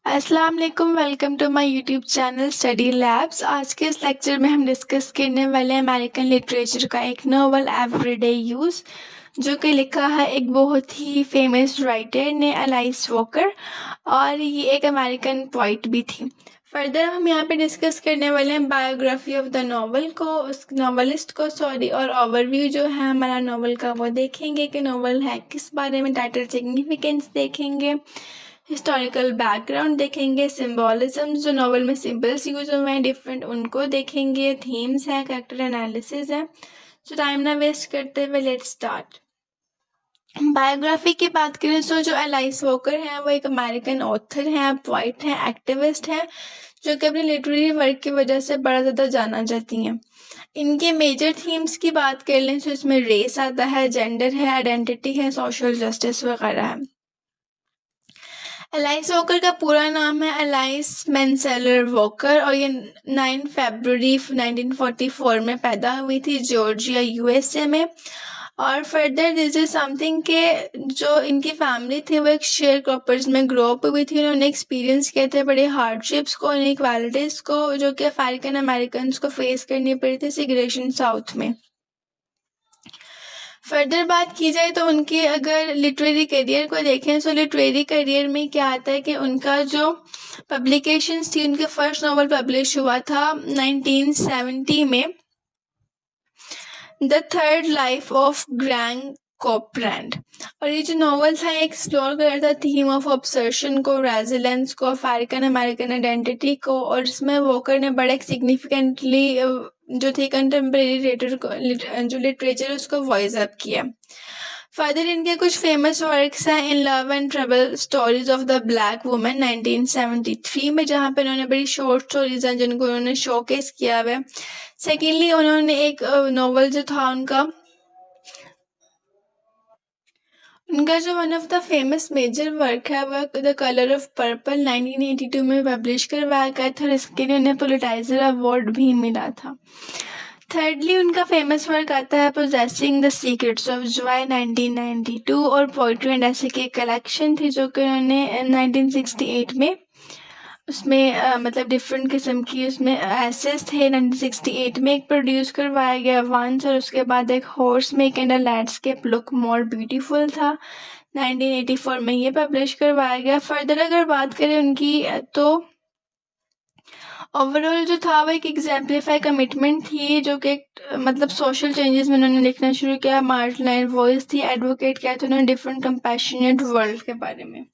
अस्सलाम वालेकुम, welcome to my YouTube channel Study Labs. आज के इस लेक्चर में हम डिस्कस करने वाले हैं अमेरिकन लिटरेचर का एक नोवेल एवरीडे यूज़, जो कि लिखा है एक बहुत ही फेमस राइटर ने, एलाइस वॉकर, और ये एक अमेरिकन पोइट भी थी। फर्दर हम यहाँ पे डिस्कस करने वाले हैं बायोग्राफी ऑफ द नॉवल को, उस नॉवलिस्ट को सॉरी, और ओवरव्यू जो है हमारा नॉवल का वो देखेंगे कि नॉवल है किस बारे में, टाइटल सिग्निफिकेंस देखेंगे, हिस्टोरिकल बैकग्राउंड देखेंगे, सिम्बोलिज्म जो नॉवल में सिंबल्स यूज हुए हैं डिफरेंट उनको देखेंगे, थीम्स हैं, कैरेक्टर एनालिसिस है। तो टाइम ना वेस्ट करते हुए लेट्स स्टार्ट। बायोग्राफी की बात करें तो जो एलाइस वॉकर हैं वो एक अमेरिकन ऑथर हैं, पोइट हैं, एक्टिविस्ट हैं, जो कि अपने लिटरेरी वर्क की वजह से बड़ा ज़्यादा जाना जाती हैं। इनके मेजर थीम्स की बात कर लें तो इसमें रेस आता है, जेंडर है, आइडेंटिटी है, सोशल जस्टिस वगैरह है। एलाइस वॉकर का पूरा नाम है एलाइस मेंसेलर वॉकर, और ये 9 फरवरी 1944 में पैदा हुई थी जॉर्जिया यूएसए में। और फर्दर दिस इज समथिंग के जो इनकी फैमिली थी वो एक शेयर क्रॉपर्स में ग्रो अप हुई थी। उन्होंने एक्सपीरियंस किए थे बड़े हार्डशिप्स को, इनइक्वालिटीज़ को, जो कि अमेरिकन अमेरिकन को फेस करनी पड़ी थी सेग्रेगेशन साउथ में। फर्दर बात की जाए तो उनके अगर लिटरेरी करियर को देखें तो लिटरेरी करियर में क्या आता है कि उनका जो पब्लिकेशंस थी, उनके फर्स्ट नॉवल पब्लिश हुआ था 1970 में, द थर्ड लाइफ ऑफ ग्रैंग कॉपरैंड। और ये जो नॉवल था एक्सप्लोर कर रहा था थीम ऑफ ऑब्सेशन को, रेजिलेंस को, अमेरिकन अमेरिकन आइडेंटिटी को, और इसमें वॉकर ने बड़े सिग्निफिकेंटली जो थे कंटेम्प्रेरी जो लिटरेचर उसको वॉइस अप किया। फर्दर इनके कुछ फेमस वर्क्स हैं in love and trouble, stories of the black woman 1973 में, जहाँ पे उन्होंने बड़ी शॉर्ट स्टोरीज हैं जिनको उन्होंने शोकेस किया हुआ है। सेकेंडली उन्होंने एक नॉवल जो था उनका जो one of the famous major work है वह द कलर ऑफ पर्पल 1982 में पब्लिश करवाया गया था, और इसके लिए उन्हें पुलिटाइजर अवार्ड भी मिला था। थर्डली उनका फेमस वर्क आता है possessing the secrets of Joy 1992, और पोइट्री एंड ऐसे की कलेक्शन थी जो कि उन्होंने 1968 में उसमें मतलब डिफरेंट किस्म की उसमें एसेस थे। 1968 में एक प्रोड्यूस करवाया गया वंस, और उसके बाद एक horse make and a landscape look more beautiful था 1984 में ये पब्लिश करवाया गया। फर्दर अगर बात करें उनकी तो ओवरऑल जो था वो एक एग्जाम्पलीफाई कमिटमेंट थी, जो कि मतलब सोशल चेंजेस में उन्होंने लिखना शुरू किया, मार्जिनलाइज वॉइस थी, एडवोकेट किया था उन्होंने डिफरेंट कंपैशनेट वर्ल्ड के बारे में।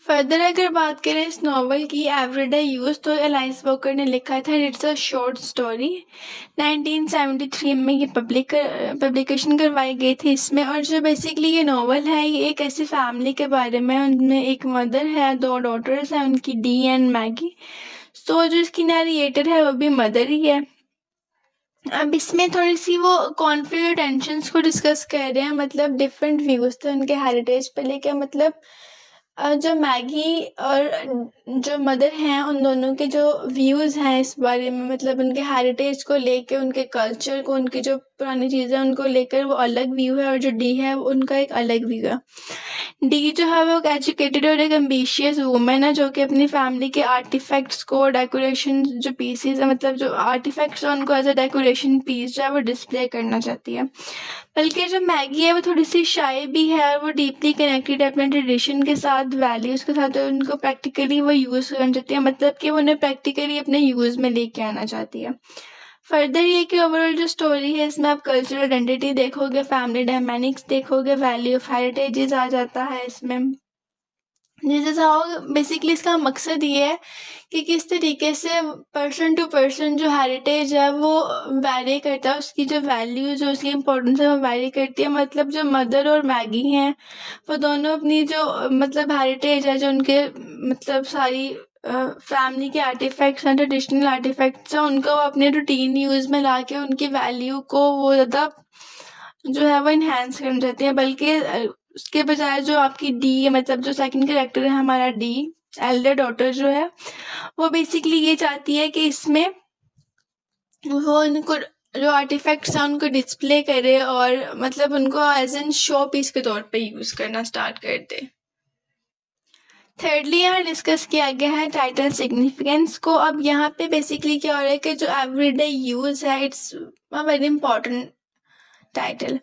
फर्दर अगर बात करें इस नॉवल की एवरीडे यूज तो एलाइस वॉकर ने लिखा था इट्स अ शॉर्ट स्टोरी 1973 में ये पब्लिकेशन करवाई गई थी इसमें। और जो बेसिकली ये नॉवल है ये एक ऐसी फैमिली के बारे में, उनमें एक मदर है, 2 डॉटर्स हैं उनकी, डी एंड मैगी। तो जो इसकी नैरेटर है वो भी मदर ही है। अब इसमें थोड़ी सी वो कॉन्फ्लिक्ट टेंशंस को डिस्कस कर रहे हैं, मतलब डिफरेंट व्यूज़ थे उनके हेरिटेज पे लेके, मतलब जो मैगी और जो मदर हैं उन दोनों के जो व्यूज़ हैं इस बारे में, मतलब उनके हेरिटेज को लेके, उनके कल्चर को, उनकी जो पुरानी चीज़ें उनको लेकर वो अलग व्यू है, और जो डी है उनका एक अलग व्यू है। डी जो है वो एक एजुकेटेड और एक एम्बिशियस वुमेन है, जो कि अपनी फैमिली के आर्टिफैक्ट्स को, डेकोरेशन जो पीसेस है, मतलब जो आर्टिफैक्ट्स है उनको एज अ डेकोरेशन पीस जो है वो डिस्प्ले करना चाहती है। बल्कि जो मैगी है वो थोड़ी सी शाय भी है, और वो डीपली कनेक्टेड है अपने ट्रेडिशन के साथ, वैल्यूज़ के साथ, और उनको प्रैक्टिकली वो यूज़ करना चाहती है, मतलब कि वो उन्हें प्रैक्टिकली अपने यूज़ में लेके आना चाहती है। फर्दर ये कि ओवरऑल जो स्टोरी है इसमें आप कल्चरल आइडेंटिटी देखोगे, फैमिली डायनामिक्स देखोगे, वैल्यू ऑफ हेरिटेजेस आ जाता है इसमें। दिस इज हाउ बेसिकली इसका मकसद ये है कि किस तरीके से पर्सन टू पर्सन जो हेरिटेज है वो वैरी करता है, उसकी जो वैल्यू जो उसकी इम्पोर्टेंस है वो वैरी करती है। मतलब जो मदर और मैगी हैं वो दोनों अपनी जो मतलब हेरिटेज है, जो उनके मतलब सारी फैमिली के आर्टिफैक्ट्स हैं, ट्रेडिशनल आर्टिफैक्ट्स हैं, उनको वो अपने रूटीन यूज़ में ला के उनकी वैल्यू को वो ज़्यादा जो है वो इन्हेंस करना चाहती हैं। बल्कि उसके बजाय जो आपकी डी, मतलब जो सेकंड कैरेक्टर है हमारा डी, एल्डर डॉटर जो है, वो बेसिकली ये चाहती है कि इसमें वो उनको जो आर्टिफैक्ट्स हैं उनको डिस्प्ले करे, और मतलब उनको एज एन शो पीस के तौर पे यूज़ करना स्टार्ट कर दे। थर्डली यहाँ डिस्कस किया गया है टाइटल सिग्निफिकेंस को। अब यहाँ पे बेसिकली क्या हो रहा है कि जो एवरीडे यूज है it's a very important title.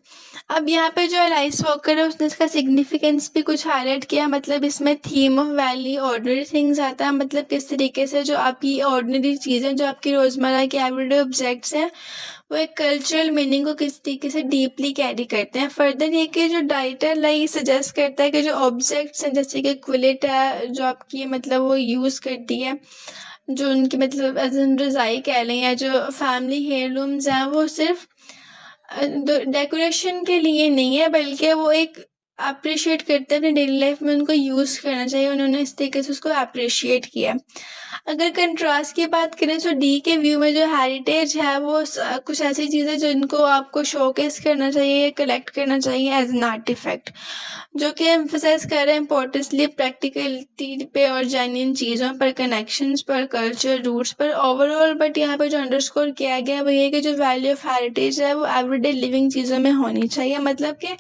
अब यहाँ पे जो एलाइस वॉकर है उसने इसका सिग्निफिकेंस भी कुछ हाईलाइट किया। मतलब इसमें theme of value ordinary things आता है। मतलब किस तरीके से जो आपकी ऑर्डिनरी चीज़ें जो आपकी रोज़मर्रा के एवरीडे ऑब्जेक्ट्स हैं वो एक कल्चरल मीनिंग को किस तरीके से डीपली कैरी करते हैं। फर्दर ये कि जो टाइटल है ये सजेस्ट करता है कि जो ऑब्जेक्ट्स हैं जैसे कि क्विलिट है जो आपकी मतलब वो यूज़ करती है, जो उनकी मतलब एज एन रज़ाई कह लें, या जो फैमिली हेयरलूम्स हैं वो सिर्फ डेकोरेशन के लिए नहीं है बल्कि वो एक अप्रिशिएट करते हैं अपनी डेली लाइफ में, उनको यूज़ करना चाहिए। उन्होंने इस तरीके से उसको अप्रिशिएट किया। अगर कंट्रास्ट की बात करें तो डी के व्यू में जो हेरिटेज है वो कुछ ऐसी चीज़ें जिनको आपको शोकेस करना चाहिए, कलेक्ट करना चाहिए एज एन आर्टिफैक्ट, जो कि एम्फसाइज कर रहे हैं इम्पोर्टेंसली प्रैक्टिकलिटी पे और जेन्युइन चीज़ों पर, कनेक्शंस पर, कल्चर रूट्स पर ओवरऑल। बट यहाँ पे जो अंडरस्कोर किया गया है वो ये कि जो वैल्यू ऑफ हेरिटेज है वो एवरीडे लिविंग चीज़ों में होनी चाहिए। मतलब कि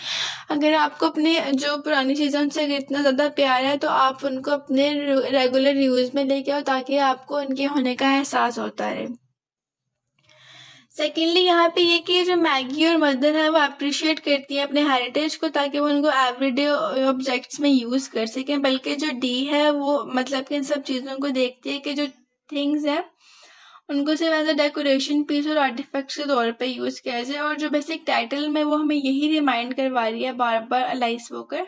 अगर आपको अपने जो पुरानी चीज़ों से इतना ज़्यादा प्यार है तो आप उनको अपने रेगुलर यूज़ में लेके आओ ताकि आपको उनके होने का एहसास होता रहे। सेकेंडली यहाँ पे ये कि जो मैगी और मदर है वो अप्रिशिएट करती है अपने हेरिटेज को ताकि वो उनको एवरीडे ऑब्जेक्ट्स में यूज़ कर सकें। बल्कि जो डी है वो मतलब कि इन सब चीज़ों को देखती है कि जो थिंग्स हैं उनको सिर्फ एज अ डेकोरेशन पीस और आर्टिफैक्ट्स के तौर पे यूज़ किया जाए। और जो बेसिक टाइटल में वो हमें यही रिमाइंड करवा रही है बार बार एलाइस वॉकर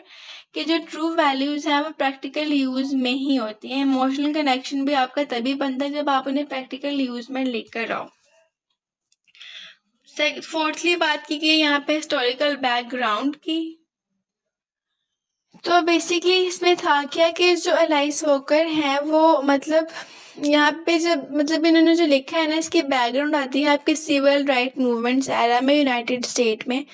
कि जो ट्रू वैल्यूज़ हैं वो प्रैक्टिकल यूज़ में ही होती हैं। इमोशनल कनेक्शन भी आपका तभी बनता है जब आप उन्हें प्रैक्टिकल यूज़ में लेकर आओ। फोर्थली बात की गई यहाँ पे हिस्टोरिकल बैकग्राउंड की। तो बेसिकली इसमें था क्या कि जो एलाइस वॉकर है वो मतलब यहाँ पे जब मतलब इन्होंने जो लिखा है ना इसकी बैकग्राउंड आती है आपके सिविल राइट मूवमेंट्स एरा में यूनाइटेड स्टेट में,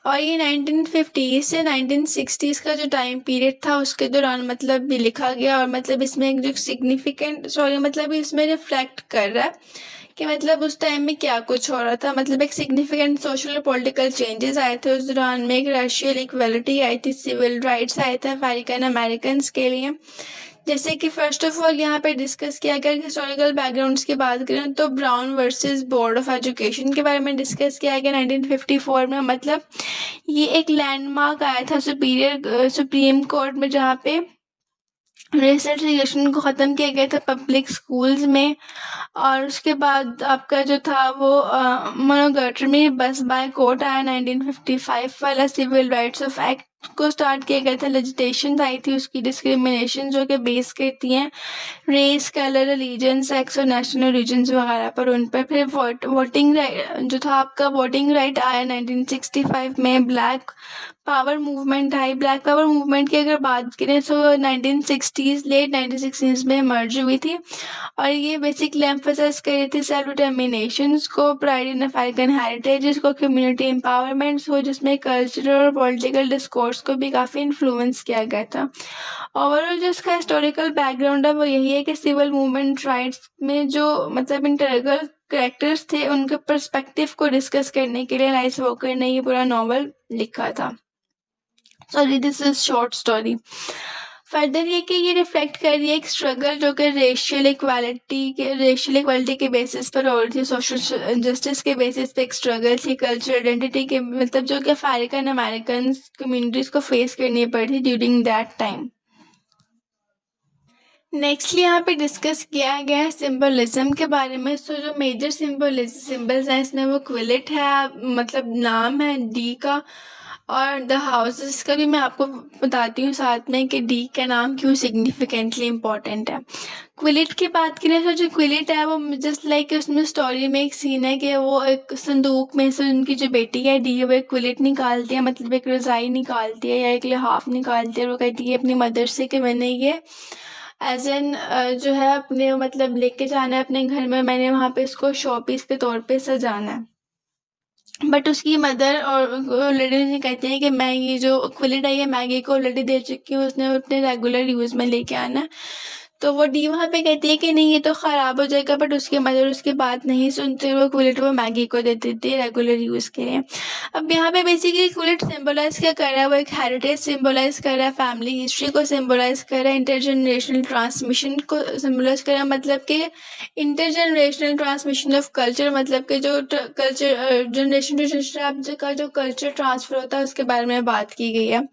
और ये 1950 से 1960s का जो टाइम पीरियड था उसके दौरान मतलब भी लिखा गया। और मतलब इसमें एक जो सिग्निफिकेंट मतलब इसमें रिफ्लेक्ट कर रहा है कि मतलब उस टाइम में क्या कुछ हो रहा था। मतलब एक सिग्निफिकेंट सोशल और पॉलिटिकल चेंजेस आए थे उस दौरान में, एक रेशियल इक्वलिटी आई थी, सिविल राइट्स आए थे अमेरिकन अमेरिकन्स के लिए। जैसे कि फर्स्ट ऑफ ऑल यहाँ पे डिस्कस किया गया हिस्टोरिकल बैकग्राउंड्स की बात करें तो brown versus board of education के बारे में डिस्कस किया गया 1954 में। मतलब ये एक लैंडमार्क आया था सुप्रीम कोर्ट में जहाँ पे रेस सेग्रीगेशन को ख़त्म किया गया था पब्लिक स्कूल्स में। और उसके बाद आपका जो था वो मोनोगैटमी बस बाय कोर्ट आया 1955 वाला। सिविल राइट्स ऑफ एक्ट को स्टार्ट किया गया था, लेजिस्लेशन आई थी उसकी डिस्क्रिमिनेशन जो कि बेस करती हैं रेस, कलर, रिलीजन, सेक्स और नेशनल ओरिजिन्स वगैरह पर, उन पर। फिर वोटिंग राइट जो था आपका वोटिंग राइट आया 1965 में। ब्लैक पावर मूवमेंट आई। ब्लैक पावर मूवमेंट की अगर बात करें तो 1960s लेट 1960s में मर्ज हुई थी और ये बेसिकली एम्फसाइज कर रही थी सेल्फ डिटर्मिनेशन को, प्राइड इन अफ्रीकन हेरिटेज को, कम्युनिटी एम्पावरमेंट को, जिसमें कल्चरल और पॉलिटिकल डिस्कोर्स को भी काफ़ी इन्फ्लुएंस किया गया था। ओवरऑल जो इसका हिस्टोरिकल बैकग्राउंड है वो यही है कि सिविल मूवमेंट राइट्स में जो मतलब इंटरगल कैरेक्टर्स थे उनके पर्सपेक्टिव को डिस्कस करने के लिए एलाइस वॉकर ने ये पूरा नॉवल लिखा था। Sorry this is short story. Further ये कि ये रिफ्लेक्ट कर रही है एक स्ट्रगल जो कि रेशियल इक्वालिटी के बेसिस पर और थी, सोशल जस्टिस के बेसिस पे एक स्ट्रगल थी, कल्चर आइडेंटिटी के मतलब जो कि अफ्रीकन अमेरिकन कम्युनिटीज को फेस करनी पड़ी ड्यूरिंग दैट टाइम। नेक्स्टली यहाँ पे डिस्कस किया गया है सिंबलिज्म के बारे में। सो जो मेजर सिंबल्स हैं इसमें वो क्विलिट है, मतलब नाम है डी का, और द हाउसेस का भी मैं आपको बताती हूँ साथ में कि डी का नाम क्यों सिग्निफिकेंटली इम्पॉर्टेंट है। क्विलिट की बात करें तो जो क्विलिट है वो जस्ट लाइक उसमें स्टोरी में एक सीन है कि वो एक संदूक में से उनकी जो बेटी है डी वो एक क्विलिट निकालती है, मतलब एक रज़ाई निकालती है या एक लिहाफ निकालती है, और वो कहती है अपनी मदर से कि मैंने ये एज एन जो है अपने मतलब लेके जाना है अपने घर में, मैंने वहाँ पे इसको शो पीस के तौर पे सजाना है। बट उसकी मदर और ऑलरेडी कहते हैं कि मैं ये जो क्विलिट है ये मैगी को ऑलरेडी दे चुकी हूँ, उसने अपने रेगुलर यूज़ में लेके आना है। तो वो डी वहाँ पे कहती है कि नहीं ये तो ख़राब हो जाएगा, बट उसकी मदर उसकी बात नहीं सुनते, वो क्विलिट वो मैगी को दे देती है रेगुलर यूज़ के लिए। अब यहाँ पे बेसिकली क्विलिट सिम्बलाइज क्या कर रहा है, वो एक हेरिटेज सिम्बलाइज कर रहा है, फैमिली हिस्ट्री को सिम्बलाइज कर रहा है, इंटरजनरेशनल ट्रांसमिशन को सिम्बलाइज कर रहा है, मतलब कि इंटरजनरेशनल ट्रांसमिशन ऑफ कल्चर, मतलब कि जो कल्चर जनरेशन टू जनरेशन का जो कल्चर ट्रांसफ़र होता है उसके बारे में बात की गई है।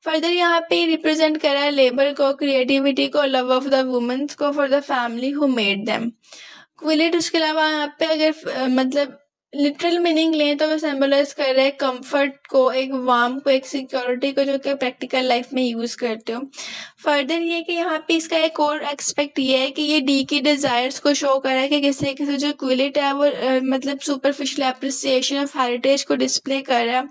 फर्दर यहाँ पे रिप्रेजेंट करा है लेबर को, क्रिएटिविटी को, लव ऑफ द वुमेन्स को, for the family who made them. क्विलिट उसके अलावा यहाँ पे अगर मतलब लिटरल मीनिंग लें तो वो सिंबलाइज कर रहा है कंफर्ट को, एक वार्म को, एक सिक्योरिटी को, जो कि प्रैक्टिकल लाइफ में यूज़ करते हो। फर्दर ये कि यहाँ पे इसका एक और एक्सपेक्ट ये है कि ये डी की डिज़ायर्स को शो कर रहा है कि किस तरीके से जो क्विलिट है वो मतलब सुपरफिशियल एप्रिसिएशन ऑफ हेरिटेज को डिस्प्ले कर रहा है,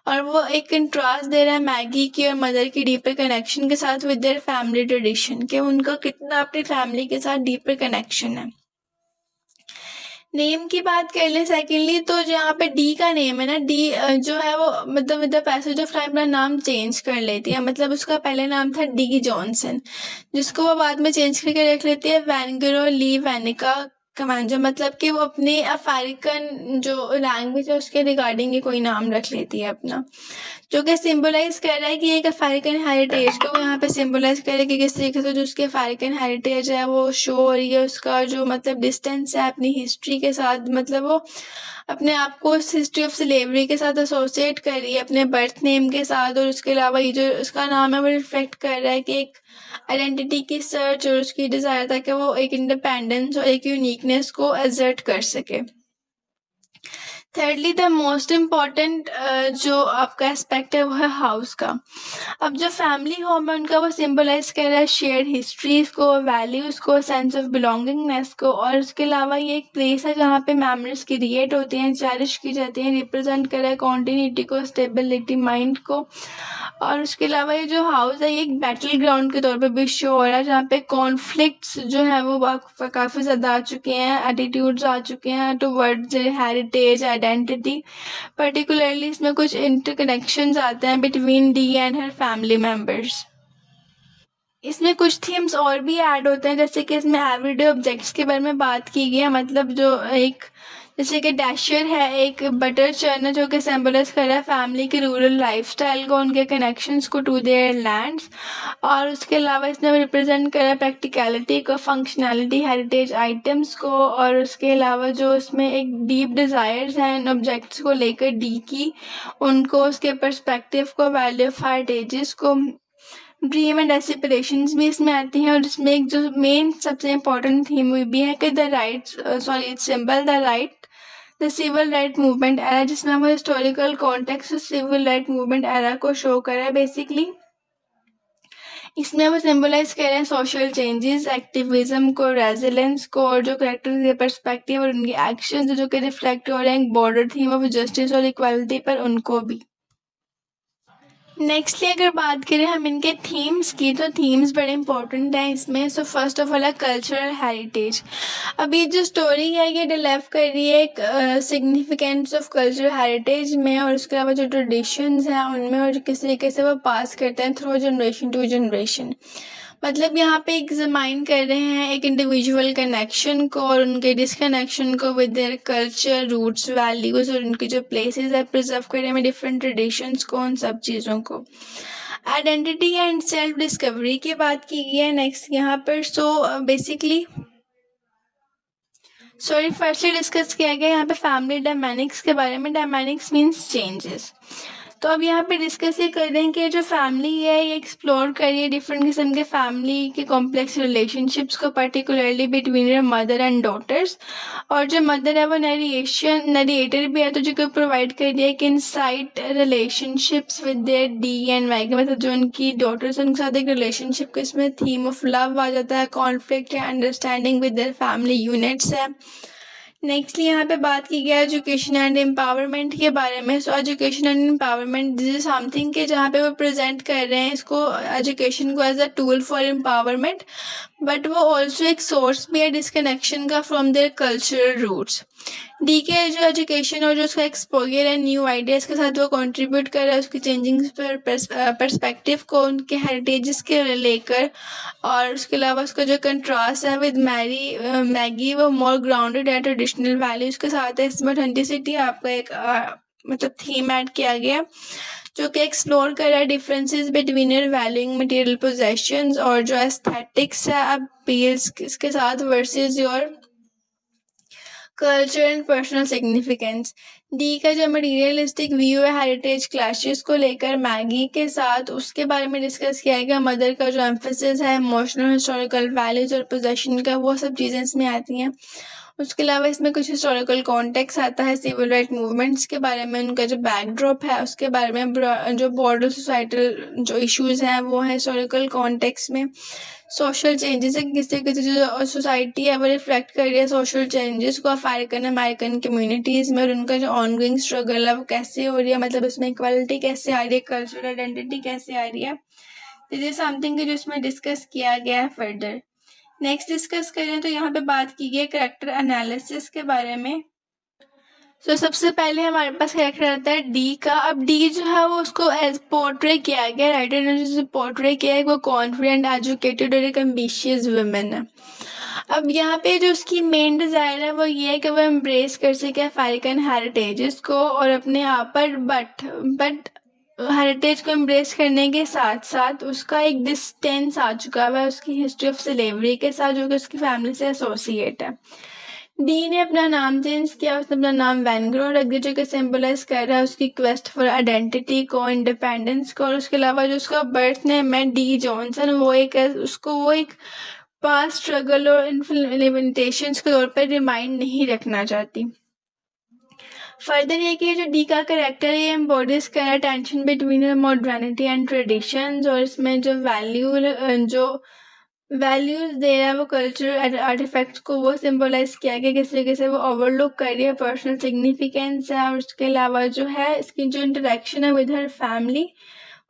और वो एक कंट्रास्ट दे रहा है मैगी की और मदर की डीपर कनेक्शन के साथ विद देयर फैमिली ट्रेडिशन, कि उनका कितना अपनी फैमिली के साथ डीपर कनेक्शन है। नेम की बात कर ले सेकेंडली, तो जो यहाँ पे डी का नेम है ना, डी जो है वो मतलब with the passage of time अपना नाम चेंज कर लेती है। मतलब उसका पहले नाम था डी जॉनसन, जिसको वो बाद में चेंज करके रख लेती है वैनगरो ली वैनिका कमांजो, मतलब कि वो अपने अफ्रीकन जो लैंग्वेज है उसके रिगार्डिंग ही कोई नाम रख लेती है अपना, जो कि सिंबलाइज कर रहा है कि एक अफ्रीकन हेरिटेज को वो यहाँ पे सिंबलाइज कर रहा है कि किस तरीके से जो उसकी अफ्रीकन हेरिटेज है वो शो हो रही है, उसका जो मतलब डिस्टेंस है अपनी हिस्ट्री के साथ, मतलब वो अपने आप को उस हिस्ट्री ऑफ स्लेवरी के साथ एसोसिएट कर रही है अपने बर्थ नेम के साथ, और उसके अलावा ये जो उसका नाम है वो रिफ्लेक्ट कर रहा है कि एक आइडेंटिटी की सर्च और उसकी डिज़ायर था कि वो एक इंडिपेंडेंस और एक यूनिकनेस को एजर्ट कर सके। थर्डली द मोस्ट इम्पॉर्टेंट जो आपका एस्पेक्ट है वो है हाउस का। अब जो फैमिली होम है उनका वो सिंबलाइज कर रहा है शेयर्ड हिस्ट्रीज को, वैल्यूज़ को, सेंस ऑफ बिलोंगिंगनेस को, और उसके अलावा ये एक प्लेस है जहाँ पे मेमोरीज क्रिएट होती हैं, चेरिश की जाती हैं, रिप्रेजेंट कर रहा है कॉन्टिन्यूटी को, स्टेबिलिटी, माइंड को। और उसके अलावा ये जो हाउस है ये एक बैटल ग्राउंड के तौर पे भी शो हो रहा है, जहाँ पे कॉन्फ्लिक्ट्स जो है वो काफ़ी ज़्यादा आ चुके हैं, एटीट्यूड्स आ चुके हैं टुवर्ड्स हेरिटेज आइडेंटिटी। पर्टिकुलरली इसमें कुछ इंटरकनेक्शंस आते हैं between D and her family members. इसमें कुछ थीम्स और भी ऐड होते हैं, जैसे कि इसमें एवरीडे ऑब्जेक्ट्स के बारे में बात की गई है, मतलब जो एक जैसे कि डैशर है, एक बटर चर्न है, जो कि सिंबलाइज कर रहा है फैमिली की रूरल लाइफस्टाइल को, उनके कनेक्शंस को टू देयर लैंड्स। और उसके अलावा इसने रिप्रेजेंट करा प्रैक्टिकलिटी को, फंक्शनैलिटी, हेरिटेज आइटम्स को, और उसके अलावा जो इसमें एक डीप डिज़ायर्स हैं इन ऑब्जेक्ट्स को लेकर डी की, उनको, उसके पर्सपेक्टिव को, वैल्यू ऑफ हेरिटेजेस को, ड्रीम एंड एस्पिरेशंस भी इसमें आती हैं। और इसमें एक जो मेन सबसे इम्पोर्टेंट थीम भी है कि the right sorry symbol the civil right movement era, जिसमें वो historical context civil right movement era को शो कर रहा है बेसिकली। इसमें वो सिंबलाइज कर रहे हैं सोशल चेंजेस, एक्टिविज्म को, रेजिलेंस को, और जो करेक्टर्स के पर्सपेक्टिव और उनके एक्शंस जो कि रिफ्लेक्ट हो रहे हैं बॉर्डर थीम ऑफ जस्टिस और इक्वालिटी पर, उनको भी। नेक्स्टली अगर बात करें हम इनके थीम्स की, तो थीम्स बड़े इंपॉर्टेंट हैं इसमें। सो फर्स्ट ऑफ ऑल है कल्चरल हेरिटेज। अब ये जो स्टोरी है ये डिलेव कर रही है एक सिग्निफिकेंस ऑफ कल्चरल हेरिटेज में, और उसके अलावा जो ट्रेडिशंस हैं उनमें, और किस तरीके से वो पास करते हैं थ्रू जनरेशन टू जनरेशन। मतलब यहाँ पे एग्जामाइन कर रहे हैं एक इंडिविजुअल कनेक्शन को और उनके डिसकनेक्शन को with their culture, roots, values, और उनके जो प्लेसेस है प्रिजर्व करने में डिफरेंट ट्रेडिशंस को, उन सब चीज़ों को। आइडेंटिटी एंड सेल्फ डिस्कवरी की बात की गई है नेक्स्ट यहाँ पर। सो बेसिकली फर्स्टली डिस्कस किया गया यहाँ पे फैमिली डायनामिक्स के बारे में। Dynamics means changes. तो अब यहाँ पे डिस्कस ये कर रहे हैं कि जो फैमिली है ये एक्सप्लोर करिए डिफरेंट किस्म के फैमिली के कॉम्प्लेक्स रिलेशनशिप्स को, particularly between your mother and daughters. और जो मदर है वो नरेटर भी है, तो जो कि प्रोवाइड कर दिया कि insight relationships with their D and Y, मतलब जो उनकी डॉटर्स उनके साथ एक रिलेशनशिप को, इसमें थीम ऑफ लव आ जाता है, कॉन्फ्लिक्ट है, understanding with their family units है, नेक्स्टली यहाँ पे बात की गया एजुकेशन एंड एम्पावरमेंट के बारे में। So education and empowerment this is something के जहाँ पे वो प्रेजेंट कर रहे हैं इसको, एजुकेशन को as a tool for empowerment, but वो ऑल्सो एक सोर्स भी है डिस्कनेक्शन का from their cultural roots. D के जो एजुकेशन और जो उसका एक्सपोजर है न्यू आइडियाज के साथ वो कंट्रीब्यूट कर रहा है उसकी चेंजिंग पर्सपेक्टिव को उनके हेरिटेजेस के लेकर, और उसके अलावा उसका जो कंट्रास्ट है विद मैगी वो मोर ग्राउंडेड है ट्रेडिशनल वैल्यूज के साथ है। इसमें ऑथेंटिसिटी आपका एक मतलब थीम ऐड किया गया जो कि एक्सप्लोर कर रहा है differences between your valuing material possessions और जो एस्थेटिक्स है अपील्स के साथ versus your culture and personal significance. D का जो मटीरियलिस्टिक व्यू है हेरिटेज क्लैशेस को लेकर मैगी के साथ उसके बारे में डिस्कस किया गया। मदर का जो एम्फेसिस है इमोशनल हिस्टोरिकल वैल्यूज और पोजेशन का, वो सब चीज़ें इसमें आती हैं। उसके अलावा इसमें कुछ हिस्टोरिकल कॉन्टेक्स्ट आता है सिविल राइट मूवमेंट्स के बारे में, उनका जो बैकड्रॉप है उसके बारे में, जो बॉर्डर सोसाइटल जो इश्यूज हैं वो है हिस्टोरिकल कॉन्टेक्स्ट में। सोशल चेंजेस है, किसी किसी जो सोसाइटी है वो रिफ्लेक्ट कर रही है सोशल चेंजेस को अफ्रीकन अमेरिकन कम्युनिटीज़ में, और उनका जो ऑनगोइंग स्ट्रगल है वो कैसे हो रही है, मतलब इसमें इक्वालिटी कैसे आ रही है, कल्चरल आइडेंटिटी कैसे आ रही है। दिस इज समथिंग जो इसमें डिस्कस किया गया है फर्दर। नेक्स्ट डिस्कस करें तो यहाँ पे बात की गई कैरेक्टर एनालिसिस के बारे में। सबसे पहले हमारे पास कैरेक्टर आता है डी का। अब डी जो है वो उसको एज पोर्ट्रे किया गया, राइटर ने जो पोर्ट्रे किया है वो कॉन्फिडेंट एजुकेटेड और एक एम्बिशियस वुमेन है। अब यहाँ पे जो उसकी मेन डिज़ायर है वो ये है कि वो एम्ब्रेस कर सके अफ्रीकन हेरिटेजेस को और अपने आप पर, बट हेरिटेज को एम्ब्रेस करने के साथ साथ उसका एक डिस्टेंस आ चुका है उसकी हिस्ट्री ऑफ स्लेवरी के साथ जो कि उसकी फैमिली से एसोसिएट है। डी ने अपना नाम चेंज किया, उसने अपना नाम वैनग्रो रख दिया जो कि सिंबलाइज कर रहा है उसकी क्वेस्ट फॉर आइडेंटिटी को, इंडिपेंडेंस को। और उसके अलावा जो उसका बर्थ नेम है डी जॉनसन, वो एक पास्ट स्ट्रगल और लिमिटेशंस के तौर पर रिमाइंड नहीं रखना चाहती। फर्दर ये कि जो डी का करेक्टर है ये एम्बॉडीज कर रहा है tension between modernity and traditions, और इसमें जो वैल्यूज दे रहा है वो कल्चरल आर्टिफैक्ट्स को वो सिंबलाइज किया गया, किस तरीके से वो ओवरलुक कर रही है पर्सनल सिग्निफिकेंस है। और उसके अलावा जो है इसकी जो इंटरेक्शन है विद हर फैमिली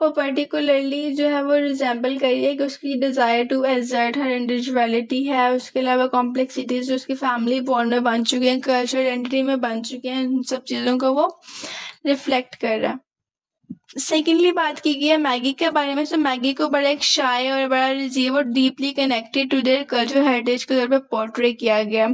वो पर्टिकुलरली जो है वो रिजेंबल कर रही है कि उसकी desire to assert her individuality है। उसके अलावा कॉम्प्लेक्सिटीज जो उसकी फैमिली बॉन्ड में बन चुकी हैं, कल्चरल आइडेंटिटी में बन चुके हैं, इन सब चीज़ों को वो रिफ्लेक्ट कर रहा है। सेकेंडली बात की गई है मैगी के बारे में। मैगी को बड़ा एक शाय और बड़ा रिजीव और deeply connected to their culture heritage के तौर पर पोर्ट्रे किया गया।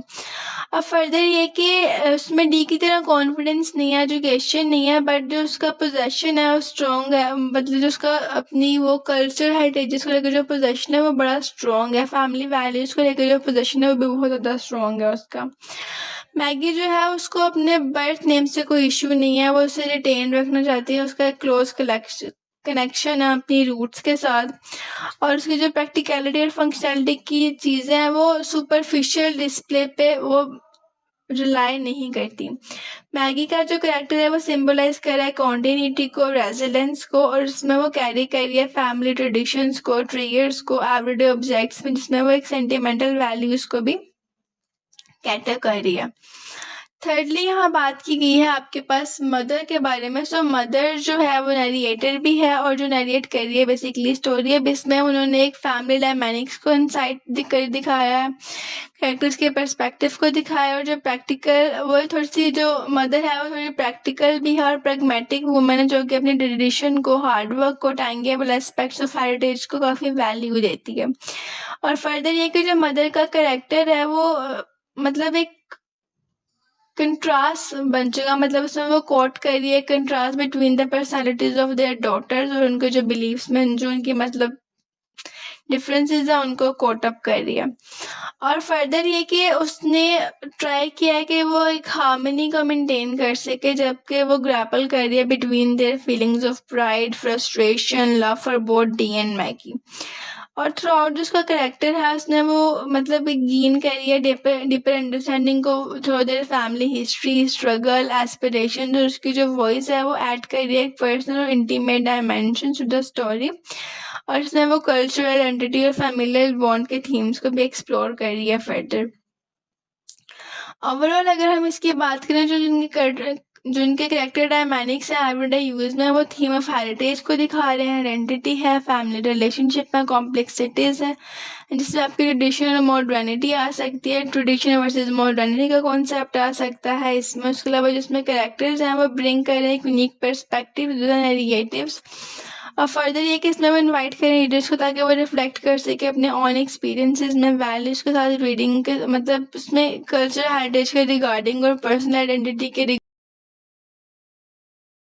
अब फर्दर ये कि उसमें डी की तरह कॉन्फिडेंस नहीं है, एजुकेशन नहीं है, बट जो उसका पोजेशन है वो स्ट्रॉन्ग है, मतलब जो उसका अपनी वो कल्चर हेरिटेजेस को लेकर जो पोजेशन है वो बड़ा स्ट्रॉन्ग है, फैमिली वैल्यूज़ को लेकर जो पोजेशन है वो भी बहुत ज़्यादा स्ट्रॉन्ग है उसका। मैगी जो है उसको अपने बर्थ नेम से कोई इशू नहीं है, वो उसे रिटेन रखना चाहती है, उसका एक क्लोज कनेक्शन है अपनी रूट्स के साथ। और उसकी जो प्रैक्टिकलिटी और फंक्शनलिटी की चीज़ें हैं वो सुपरफिशियल डिस्प्ले पे वो रिलाई नहीं करती। मैगी का जो कैरेक्टर है वो सिंबलाइज कर रहा है कॉन्टिन्यूटी को, रेजिलेंस को, और इसमें वो कैरी कर रही है फैमिली ट्रेडिशंस को, ट्रिगर्स को, एवरीडे ऑब्जेक्ट्स में, जिसमें वो एक सेंटिमेंटल वैल्यूज़ को भी कैटर कर रही है। थर्डली यहाँ बात की गई है आपके पास मदर के बारे में। मदर जो है वो नैरेटर भी है और जो नैरेट कर रही है बेसिकली स्टोरी है, इसमें उन्होंने एक फैमिली डायनामिक्स को इनसाइट दिखाया है, कैरेक्टर्स के पर्सपेक्टिव को दिखाया, और जो प्रैक्टिकल वो थोड़ी सी जो मदर है वो थोड़ी प्रैक्टिकल भी है और प्रैग्मेटिक वुमेन है जो कि अपनी ट्रेडिशन को, हार्डवर्क को, टैंगेबल एस्पेक्ट्स ऑफ हेरिटेज को काफ़ी वैल्यू देती है। और फर्दर ये कि जो मदर का करेक्टर है वो मतलब एक कंट्रास्ट बन चुका, मतलब उसमें वो कोट कर रही है contrast between the personalities of their daughters, और उनके जो बिलीव्स में जो उनकी मतलब डिफरेंसेस है उनको कोट अप कर रही है। और फर्दर ये कि उसने ट्राई किया है कि वो एक हार्मनी को मेंटेन कर सके जबकि वो ग्रैपल कर रही है between their feelings of pride, frustration, love for both D and Maggi. और थ्रू आउट जो उसका करेक्टर है उसने वो मतलब एक गेन करी है डीपर अंडरस्टैंडिंग को through their family history, struggle, aspiration, और उसकी जो वॉइस है वो ऐड कर रही है एक पर्सनल और intimate dimension to the story, और इसमें वो कल्चरल आइडेंटिटी और फैमिलियल बॉन्ड के थीम्स को भी एक्सप्लोर कर रही है फर्दर। ओवरऑल अगर हम इसकी बात करें जो इनके कैरेक्टर डायनामिक्स हैं एवरीडे यूज में, वो थीम ऑफ हेरिटेज को दिखा रहे हैं, आइडेंटिटी है, फैमिली रिलेशनशिप है, कॉम्प्लेक्सिटीज है, जिसमें आपकी ट्रेडिशन और मॉडर्निटी आ सकती है, ट्रेडिशन वर्सेस मॉडर्निटी का कॉन्सेप्ट आ सकता है इसमें। उसके अलावा जिसमें कैरेक्टर्स हैं वो ब्रिंग कर रहे हैं एक यूनिक पर्सपेक्टिव नेगेटिव्स। और फर्दर ये कि इसमें वो इन्वाइट करें रीडर्स को ताकि वो रिफ्लेक्ट कर सके अपने ऑन एक्सपीरियंसेस में, वैल्यूज के साथ रीडिंग के मतलब उसमें कल्चर हेरिटेज के रिगार्डिंग और पर्सनल आइडेंटिटी के